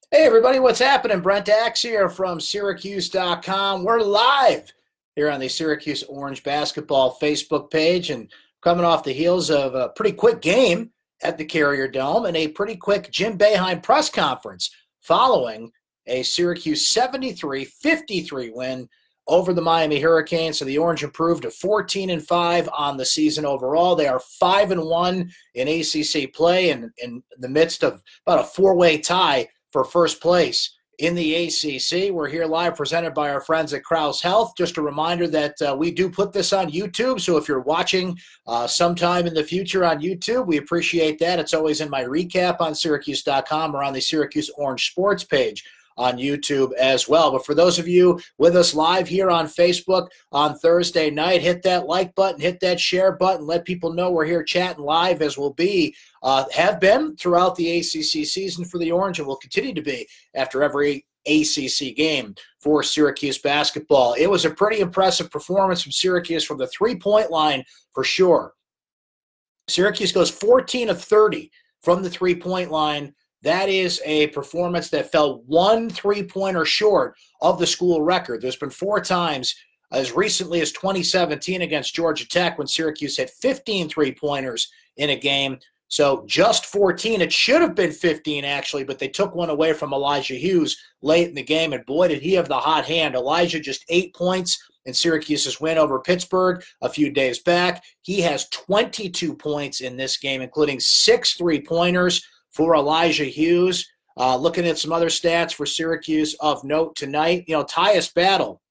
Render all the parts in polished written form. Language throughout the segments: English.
Hey everybody, what's happening? Brent Axe here from syracuse.com. We're live here on the Syracuse Orange Basketball Facebook page and coming off the heels of a pretty quick game at the Carrier Dome and a pretty quick Jim Boeheim press conference following a Syracuse 73-53 win over the Miami Hurricanes. So the Orange improved to 14-5 on the season overall. They are 5-1 in ACC play and in the midst of about a four-way tie for first place in the ACC. We're here live presented by our friends at Krause Health. Just a reminder that we do put this on YouTube, so if you're watching sometime in the future on YouTube, we appreciate that. It's always in my recap on syracuse.com or on the Syracuse Orange Sports page on YouTube as well. But for those of you with us live here on Facebook on Thursday night, hit that like button, hit that share button, let people know we're here chatting live, as we'll be, have been throughout the ACC season for the Orange, and will continue to be after every ACC game for Syracuse basketball. It was a pretty impressive performance from Syracuse from the three-point line for sure. Syracuse goes 14 of 30 from the three-point line. That is a performance that fell one three-pointer short of the school record. There's been four times as recently as 2017 against Georgia Tech when Syracuse hit 15 three-pointers in a game. So just 14. It should have been 15, actually, but they took one away from Elijah Hughes late in the game, and boy, did he have the hot hand. Elijah just 8 points in Syracuse's win over Pittsburgh a few days back. He has 22 points in this game, including 6 three-pointers for Elijah Hughes. Looking at some other stats for Syracuse of note tonight, Tyus Battle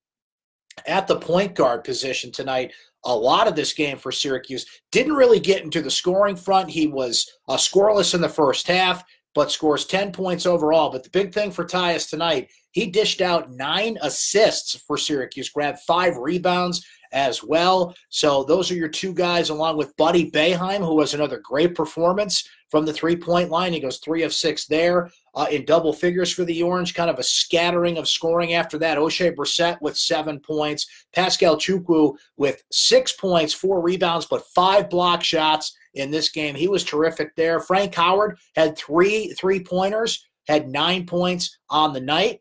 at the point guard position tonight. A lot of this game for Syracuse didn't really get into the scoring front. He was scoreless in the first half, but scores 10 points overall. But the big thing for Tyus tonight, he dished out 9 assists for Syracuse, grabbed 5 rebounds as well. So those are your two guys, along with Buddy Boeheim, who was another great performance from the three-point line. He goes 3 of 6 there in double figures for the Orange. Kind of a scattering of scoring after that. O'Shea Brissett with 7 points. Pascal Chukwu with 6 points, 4 rebounds, but 5 block shots in this game. He was terrific there. Frank Howard had 3 three-pointers, had 9 points on the night.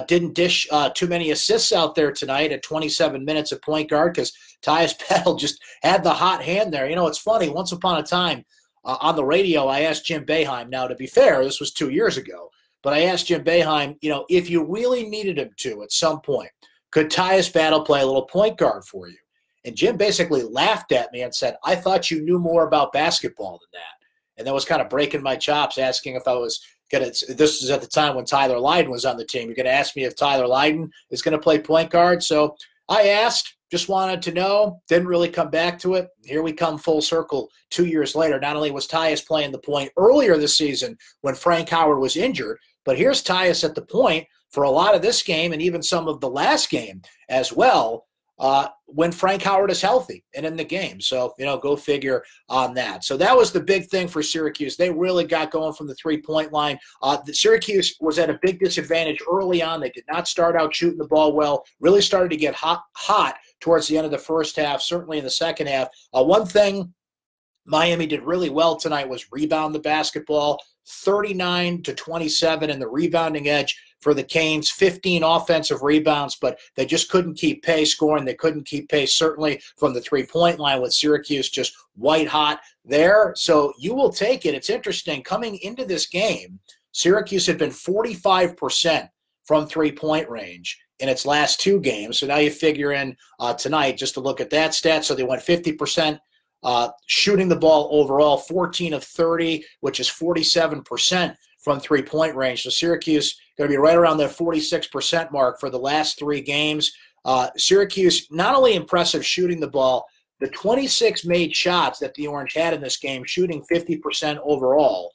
Didn't dish too many assists out there tonight at 27 minutes at point guard because Tyus Battle just had the hot hand there. It's funny. Once upon a time on the radio, I asked Jim Boeheim. Now, to be fair, this was 2 years ago, but I asked Jim Boeheim, if you really needed him to at some point, could Tyus Battle play a little point guard for you? And Jim basically laughed at me and said, I thought you knew more about basketball than that. And that was kind of breaking my chops, asking if I was – this is at the time when Tyler Lydon was on the team. You're going to ask me if Tyler Lydon is going to play point guard. So I asked, just wanted to know, didn't really come back to it. Here we come full circle 2 years later. Not only was Tyus playing the point earlier this season when Frank Howard was injured, but here's Tyus at the point for a lot of this game and even some of the last game as well, when Frank Howard is healthy and in the game. So, go figure on that. So that was the big thing for Syracuse. They really got going from the three-point line. Syracuse was at a big disadvantage early on. They did not start out shooting the ball well, really started to get hot towards the end of the first half, certainly in the second half. One thing Miami did really well tonight was rebound the basketball, 39-27 in the rebounding edge for the Canes, 15 offensive rebounds, but they just couldn't keep pace scoring. They couldn't keep pace, certainly from the three-point line, with Syracuse just white hot there. So you will take it. It's interesting. Coming into this game, Syracuse had been 45% from three-point range in its last 2 games. So now you figure in tonight just to look at that stat. So they went 50% shooting the ball overall, 14 of 30, which is 47% from three-point range. So Syracuse going to be right around that 46% mark for the last 3 games. Syracuse, not only impressive shooting the ball, the 26 made shots that the Orange had in this game, shooting 50% overall,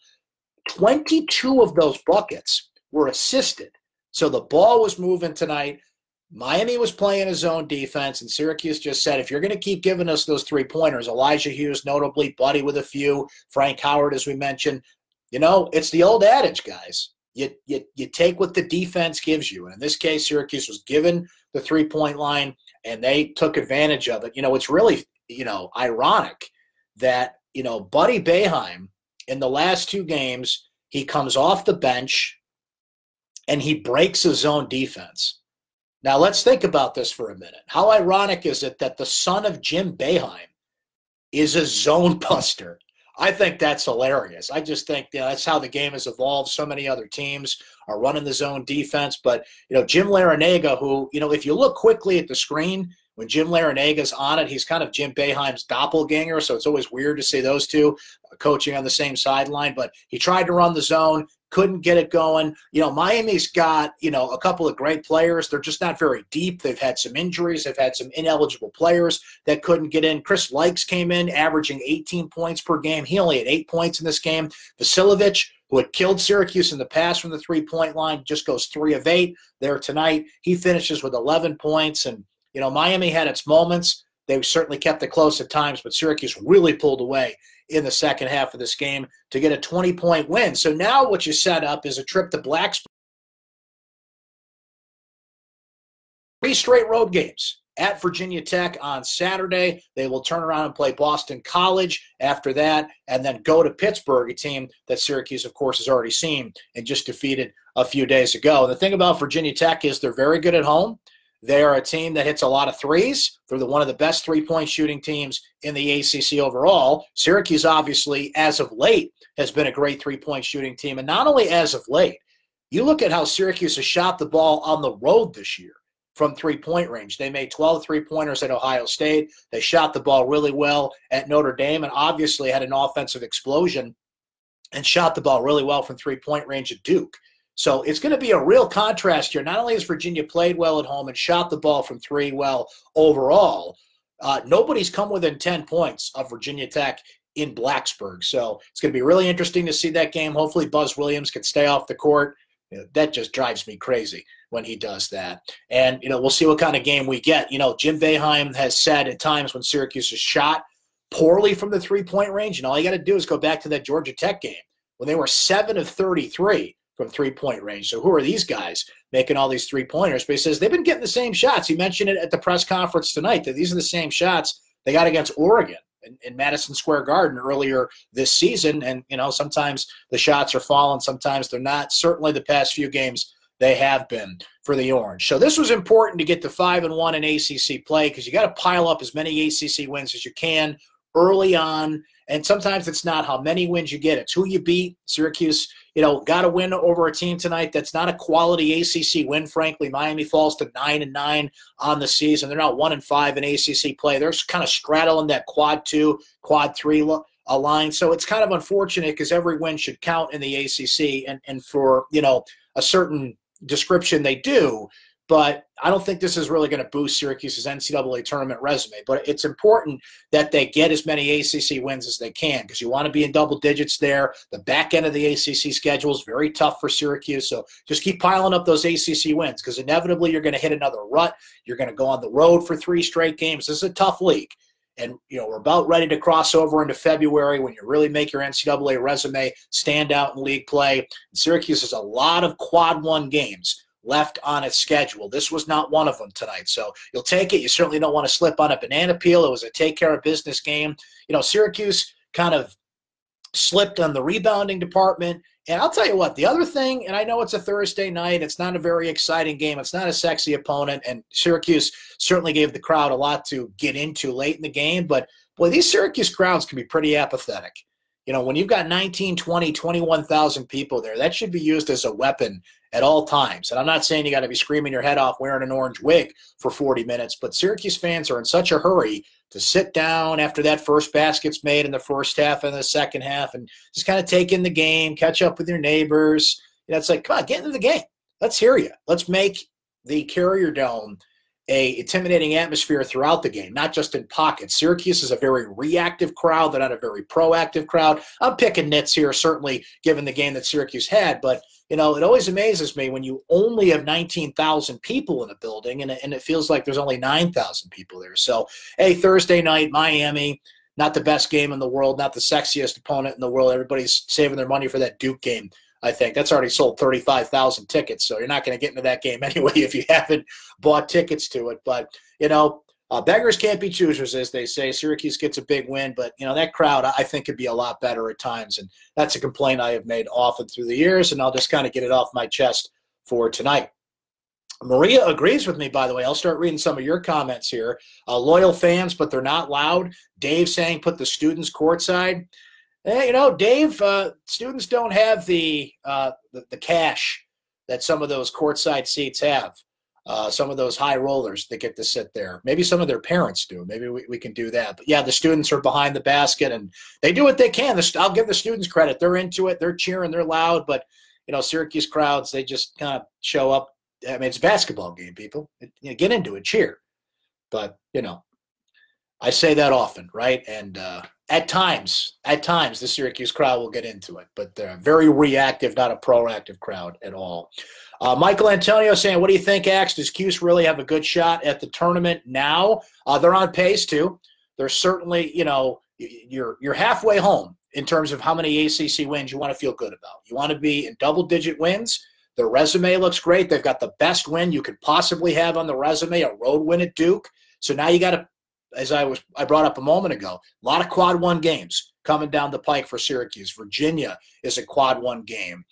22 of those buckets were assisted. So the ball was moving tonight. Miami was playing his own defense, and Syracuse just said, if you're going to keep giving us those three-pointers, Elijah Hughes notably, Buddy with a few, Frank Howard, as we mentioned, it's the old adage, guys. You take what the defense gives you. And in this case, Syracuse was given the three-point line, and they took advantage of it. It's really, ironic that, Buddy Boeheim, in the last 2 games, he comes off the bench and he breaks his zone defense. Now, let's think about this for a minute. How ironic is it that the son of Jim Boeheim is a zone buster? I think that's hilarious. I just think that's how the game has evolved. So many other teams are running the zone defense. But, Jim Larrañaga, who, if you look quickly at the screen, when Jim Larrañaga's on it, he's kind of Jim Boeheim's doppelganger, so it's always weird to see those two coaching on the same sideline. But he tried to run the zone, couldn't get it going. Miami's got, a couple of great players. They're just not very deep. They've had some injuries. They've had some ineligible players that couldn't get in. Chris Likes came in, averaging 18 points per game. He only had 8 points in this game. Vasilovich, who had killed Syracuse in the past from the three-point line, just goes 3 of 8 there tonight. He finishes with 11 points. And, Miami had its moments. They certainly kept it close at times, but Syracuse really pulled away in the second half of this game to get a 20-point win. So now what you set up is a trip to Blacksburg. 3 straight road games at Virginia Tech on Saturday. They will turn around and play Boston College after that, and then go to Pittsburgh, a team that Syracuse, of course, has already seen and just defeated a few days ago. The thing about Virginia Tech is they're very good at home. They are a team that hits a lot of threes. They're one of the best three-point shooting teams in the ACC overall. Syracuse, obviously, as of late, has been a great three-point shooting team. And not only as of late, you look at how Syracuse has shot the ball on the road this year from three-point range. They made 12 three-pointers at Ohio State. They shot the ball really well at Notre Dame, and obviously had an offensive explosion and shot the ball really well from three-point range at Duke. So it's going to be a real contrast here. Not only has Virginia played well at home and shot the ball from three well overall, nobody's come within 10 points of Virginia Tech in Blacksburg. So it's going to be really interesting to see that game. Hopefully Buzz Williams can stay off the court. That just drives me crazy when he does that. And, we'll see what kind of game we get. Jim Boeheim has said at times when Syracuse has shot poorly from the three-point range, and all you got to do is go back to that Georgia Tech game when they were 7 of 33 from three-point range. So who are these guys making all these three-pointers? But he says they've been getting the same shots. He mentioned it at the press conference tonight, that these are the same shots they got against Oregon in Madison Square Garden earlier this season. And, sometimes the shots are falling, sometimes they're not. Certainly the past few games they have been for the Orange. So this was important to get to 5-1 in ACC play, because you got to pile up as many ACC wins as you can early on. And sometimes it's not how many wins you get, it's who you beat. Syracuse, got to win over a team tonight that's not a quality ACC win, frankly. Miami falls to 9-9 on the season. They're not 1-5 in ACC play. They're kind of straddling that quad 2, quad 3 line. So it's kind of unfortunate, because every win should count in the ACC. And for, a certain description they do. But I don't think this is really going to boost Syracuse's NCAA tournament resume. But it's important that they get as many ACC wins as they can, because you want to be in double digits there. The back end of the ACC schedule is very tough for Syracuse. So just keep piling up those ACC wins, because inevitably you're going to hit another rut. You're going to go on the road for 3 straight games. This is a tough league. And, we're about ready to cross over into February, when you really make your NCAA resume stand out in league play. And Syracuse has a lot of quad 1 games left on its schedule. This was not one of them tonight. So you'll take it. You certainly don't want to slip on a banana peel. It was a take care of business game. Syracuse kind of slipped on the rebounding department. And I'll tell you what, the other thing, and I know it's a Thursday night, it's not a very exciting game, it's not a sexy opponent, and Syracuse certainly gave the crowd a lot to get into late in the game, but boy, these Syracuse crowds can be pretty apathetic. When you've got 19, 20, 21,000 people there, that should be used as a weapon at all times. And I'm not saying you got to be screaming your head off wearing an orange wig for 40 minutes, but Syracuse fans are in such a hurry to sit down after that first basket's made in the first half and the second half and just kind of take in the game, catch up with your neighbors. It's like, come on, get into the game. Let's hear you. Let's make the Carrier Dome a intimidating atmosphere throughout the game, not just in pockets. Syracuse is a very reactive crowd. They're not a very proactive crowd. I'm picking nits here, certainly, given the game that Syracuse had. But, it always amazes me when you only have 19,000 people in a building, and it feels like there's only 9,000 people there. So, hey, Thursday night, Miami, not the best game in the world, not the sexiest opponent in the world. Everybody's saving their money for that Duke game. I think that's already sold 35,000 tickets, so you're not going to get into that game anyway if you haven't bought tickets to it. But, beggars can't be choosers, as they say. Syracuse gets a big win, but, that crowd, I think, could be a lot better at times, and that's a complaint I have made often through the years, and I'll just kind of get it off my chest for tonight. Maria agrees with me, by the way. I'll start reading some of your comments here. Loyal fans, but they're not loud. Dave saying put the students courtside. Dave, students don't have the cash that some of those courtside seats have. Some of those high rollers that get to sit there. Maybe some of their parents do. Maybe we can do that. But, yeah, the students are behind the basket, and they do what they can. I'll give the students credit. They're into it. They're cheering. They're loud. But, Syracuse crowds, they just kind of show up. I mean, it's a basketball game, people. Get into it. Cheer. But, I say that often, right? And at times, the Syracuse crowd will get into it. But they're very reactive, not a proactive crowd at all. Michael Antonio saying, what do you think, Axe? Does Cuse really have a good shot at the tournament now? They're on pace to. They're certainly, you're halfway home in terms of how many ACC wins you want to feel good about. You want to be in double-digit wins. Their resume looks great. They've got the best win you could possibly have on the resume, a road win at Duke. So now you got to, as I brought up a moment ago, a lot of quad one games coming down the pike for Syracuse. Virginia is a quad one game.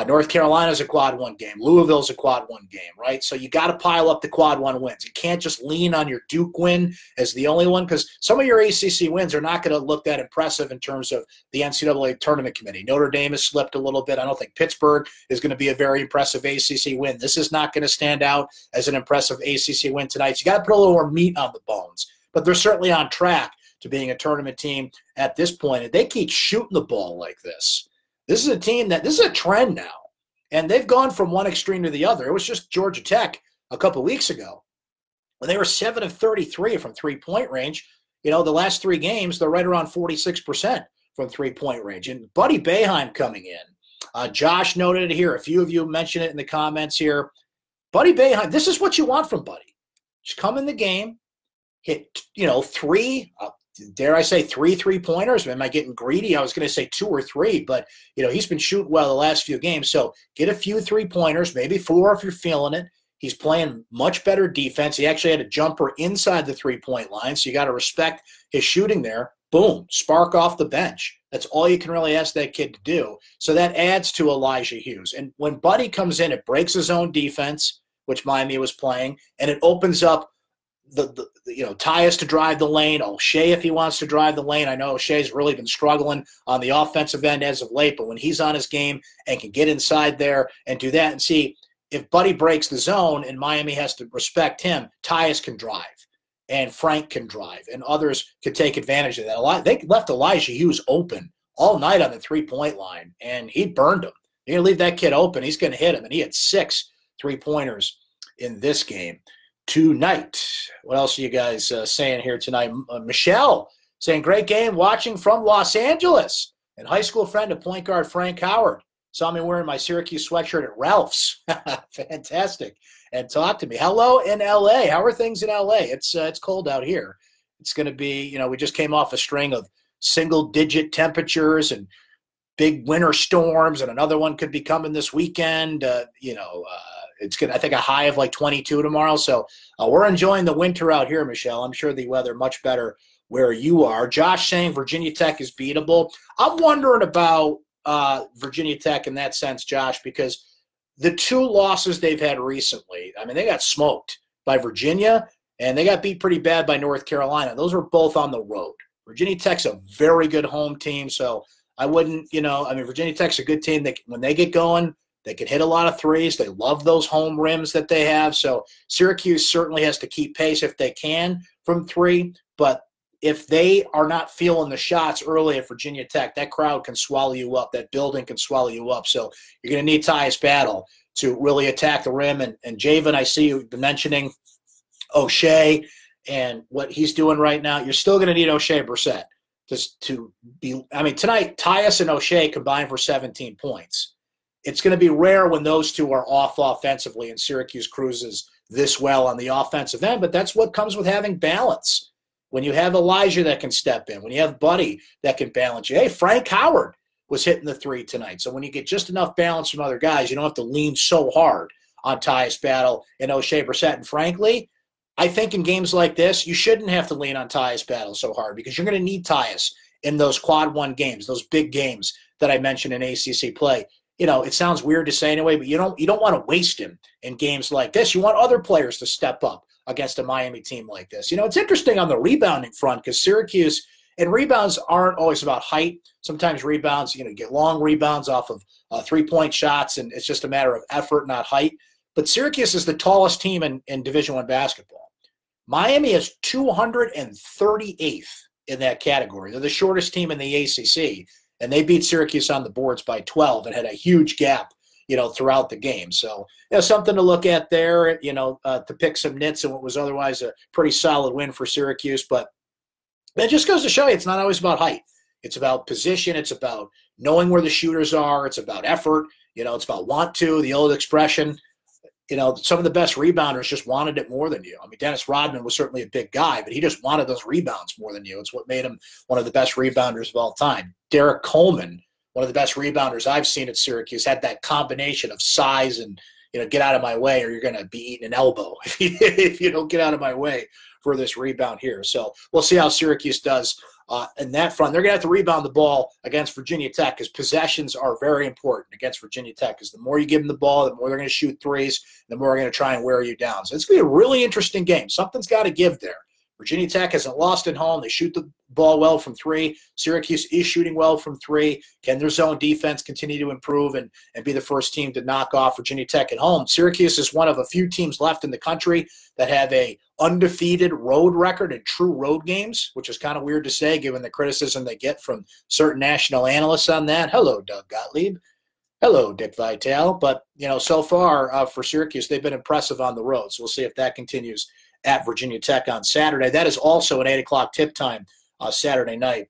North Carolina is a quad one game. Louisville is a quad one game, right? So you got to pile up the quad one wins. You can't just lean on your Duke win as the only one, because some of your ACC wins are not going to look that impressive in terms of the NCAA tournament committee. Notre Dame has slipped a little bit. I don't think Pittsburgh is going to be a very impressive ACC win. This is not going to stand out as an impressive ACC win tonight. So you got to put a little more meat on the bones. But they're certainly on track to being a tournament team at this point. And they keep shooting the ball like this. This is a team this is a trend now. And they've gone from one extreme to the other. It was just Georgia Tech a couple weeks ago when they were 7 of 33 from three-point range. The last three games, they're right around 46% from three-point range. And Buddy Boeheim coming in. Josh noted it here. A few of you mentioned it in the comments here. Buddy Boeheim, this is what you want from Buddy. Just come in the game, hit, three, dare I say three-pointers? Am I getting greedy? I was going to say 2 or 3, but, he's been shooting well the last few games. So get a few three-pointers, maybe 4 if you're feeling it. He's playing much better defense. He actually had a jumper inside the three-point line, so you got to respect his shooting there. Boom, spark off the bench. That's all you can really ask that kid to do. So that adds to Elijah Hughes. And when Buddy comes in, it breaks his own defense, which Miami was playing, and it opens up Tyus to drive the lane, O'Shea if he wants to drive the lane. I know O'Shea's really been struggling on the offensive end as of late, but when he's on his game and can get inside there and do that, and see, if Buddy breaks the zone and Miami has to respect him, Tyus can drive and Frank can drive and others could take advantage of that. They left Elijah Hughes open all night on the three-point line, and he burned him. You're going to leave that kid open, he's going to hit him, and he had 6 three-pointers in this game tonight. What else are you guys saying here tonight? Michelle saying, great game watching from Los Angeles. And high school friend of point guard Frank Howard saw me wearing my Syracuse sweatshirt at Ralph's. Fantastic. And talk to me. Hello in L.A. How are things in L.A.? It's cold out here. It's going to be, we just came off a string of single-digit temperatures and big winter storms, and another one could be coming this weekend. It's going to, I think, a high of like 22 tomorrow. So we're enjoying the winter out here, Michelle. I'm sure the weather much better where you are. Josh saying Virginia Tech is beatable. I'm wondering about Virginia Tech in that sense, Josh, because the 2 losses they've had recently, I mean, they got smoked by Virginia, and they got beat pretty bad by North Carolina. Those were both on the road. Virginia Tech's a very good home team, so I wouldn't, Virginia Tech's a good team. When they get going, they can hit a lot of threes. They love those home rims that they have. So Syracuse certainly has to keep pace if they can from 3. But if they are not feeling the shots early at Virginia Tech, that crowd can swallow you up. That building can swallow you up. So you're going to need Tyus Battle to really attack the rim. And Javen, I see you've been mentioning O'Shea and what he's doing right now. You're still going to need O'Shea Brissett to be – tonight Tyus and O'Shea combined for 17 points. It's going to be rare when those two are off offensively and Syracuse cruises this well on the offensive end, but that's what comes with having balance. When you have Elijah that can step in, when you have Buddy that can balance you. Hey, Frank Howard was hitting the 3 tonight. So when you get just enough balance from other guys, you don't have to lean so hard on Tyus Battle and O'Shea Brissett. And frankly, I think in games like this, you shouldn't have to lean on Tyus Battle so hard because you're going to need Tyus in those quad one games, those big games that I mentioned in ACC play. it sounds weird to say anyway, but you don't want to waste him in games like this. You want other players to step up against a Miami team like this. It's interesting on the rebounding front because Syracuse, and rebounds aren't always about height. Sometimes rebounds, you get long rebounds off of 3-point shots, and it's just a matter of effort, not height. But Syracuse is the tallest team in Division I basketball. Miami is 238th in that category. They're the shortest team in the ACC, and they beat Syracuse on the boards by 12 and had a huge gap, throughout the game. So, something to look at there, to pick some nits in what was otherwise a pretty solid win for Syracuse. But that just goes to show you it's not always about height. It's about position. It's about knowing where the shooters are. It's about effort. It's about want to, the old expression. Some of the best rebounders just wanted it more than you. I mean, Dennis Rodman was certainly a big guy, but he just wanted those rebounds more than you. It's what made him one of the best rebounders of all time. Derek Coleman, one of the best rebounders I've seen at Syracuse, had that combination of size and, get out of my way or you're going to be eating an elbow if you don't get out of my way for this rebound here. So we'll see how Syracuse does in that front. They're going to have to rebound the ball against Virginia Tech because possessions are very important against Virginia Tech because the more you give them the ball, the more they're going to shoot threes, the more they're going to try and wear you down. So it's going to be a really interesting game. Something's got to give there. Virginia Tech hasn't lost at home. They shoot the ball well from three. Syracuse is shooting well from three. Can their zone defense continue to improve and be the first team to knock off Virginia Tech at home? Syracuse is one of a few teams left in the country that have a undefeated road record in true road games, which is kind of weird to say given the criticism they get from certain national analysts on that. Hello, Doug Gottlieb. Hello, Dick Vitale. But, so far for Syracuse, they've been impressive on the road. So we'll see if that continues at Virginia Tech on Saturday. That is also an 8 o'clock tip time Saturday night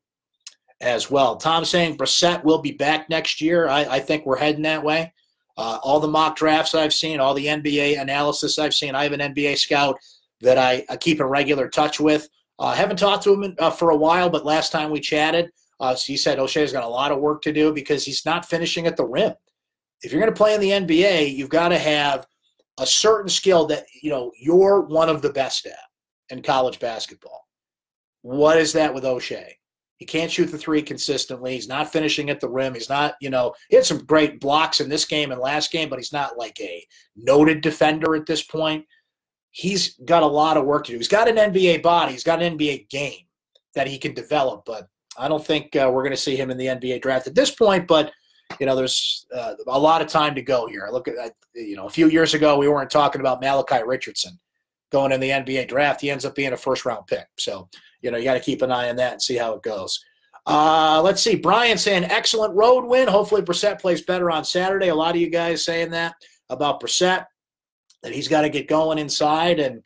as well. Tom saying Brissett will be back next year. I think we're heading that way. All the mock drafts I've seen, all the NBA analysis I've seen, I have an NBA scout that I keep in regular touch with. I haven't talked to him for a while, but last time we chatted, he said O'Shea's got a lot of work to do because he's not finishing at the rim. If you're going to play in the NBA, you've got to have a certain skill that, you're one of the best at in college basketball. What is that with O'Shea? He can't shoot the three consistently. He's not finishing at the rim. He's not, he had some great blocks in this game and last game, but he's not like a noted defender at this point. He's got a lot of work to do. He's got an NBA body. He's got an NBA game that he can develop, but I don't think we're going to see him in the NBA draft at this point, but there's a lot of time to go here. I look at, a few years ago, we weren't talking about Malachi Richardson going in the NBA draft. He ends up being a first-round pick. So, you got to keep an eye on that and see how it goes. Let's see. Brian saying excellent road win. Hopefully Brissett plays better on Saturday. A lot of you guys saying that about Brissett, that he's got to get going inside. And,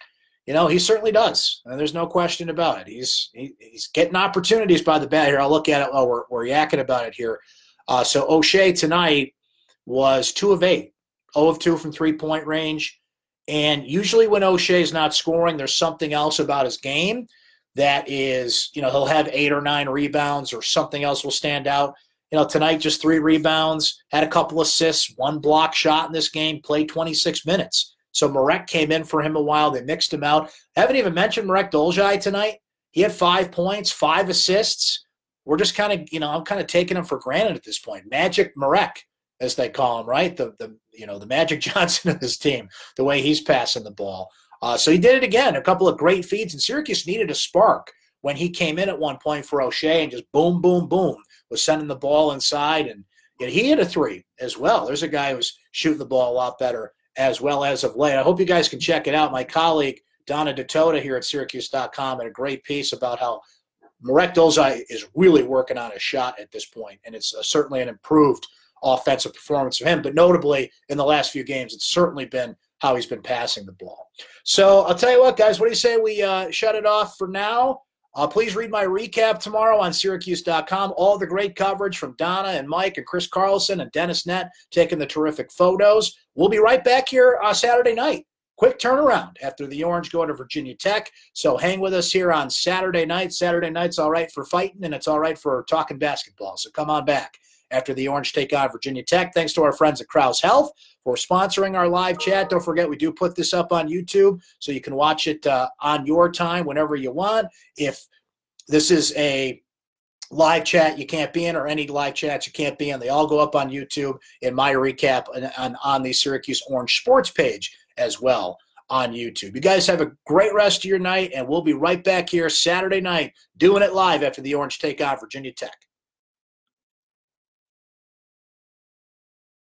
he certainly does. And there's no question about it. He's getting opportunities by the bat here. I'll look at it while we're yakking about it here. So O'Shea tonight was 2 of 8, 0 of 2 from three-point range. And usually when O'Shea's not scoring, there's something else about his game that is, he'll have 8 or 9 rebounds or something else will stand out. Tonight just 3 rebounds, had a couple assists, 1 block shot in this game, played 26 minutes. So Marek came in for him a while. They mixed him out. Haven't even mentioned Marek Dolezaj tonight. He had 5 points, 5 assists. We're just kind of, I'm kind of taking him for granted at this point. Magic Marek, as they call him, right? The Magic Johnson of this team, the way he's passing the ball. So he did it again, a couple of great feeds, and Syracuse needed a spark when he came in at one point for O'Shea and just boom, boom, boom, was sending the ball inside, and he hit a 3 as well. There's a guy who's shooting the ball a lot better as well as of late. I hope you guys can check it out. My colleague, Donna DeToda here at syracuse.com, had a great piece about how Marek Dolezaj is really working on his shot at this point, and it's certainly an improved offensive performance for him. But notably, in the last few games, it's certainly been how he's been passing the ball. So I'll tell you what, guys, what do you say we shut it off for now? Please read my recap tomorrow on syracuse.com. All the great coverage from Donna and Mike and Chris Carlson and Dennis Nett taking the terrific photos. We'll be right back here Saturday night. Quick turnaround after the Orange go to Virginia Tech. So hang with us here on Saturday night. Saturday night's all right for fighting, and it's all right for talking basketball. So come on back after the Orange take on Virginia Tech. Thanks to our friends at Krause Health for sponsoring our live chat. Don't forget, we do put this up on YouTube, so you can watch it on your time whenever you want. If this is a live chat you can't be in or any live chats you can't be in, they all go up on YouTube in my recap and on the Syracuse Orange Sports page as well on YouTube. You guys have a great rest of your night, and we'll be right back here Saturday night doing it live after the Orange take on Virginia Tech.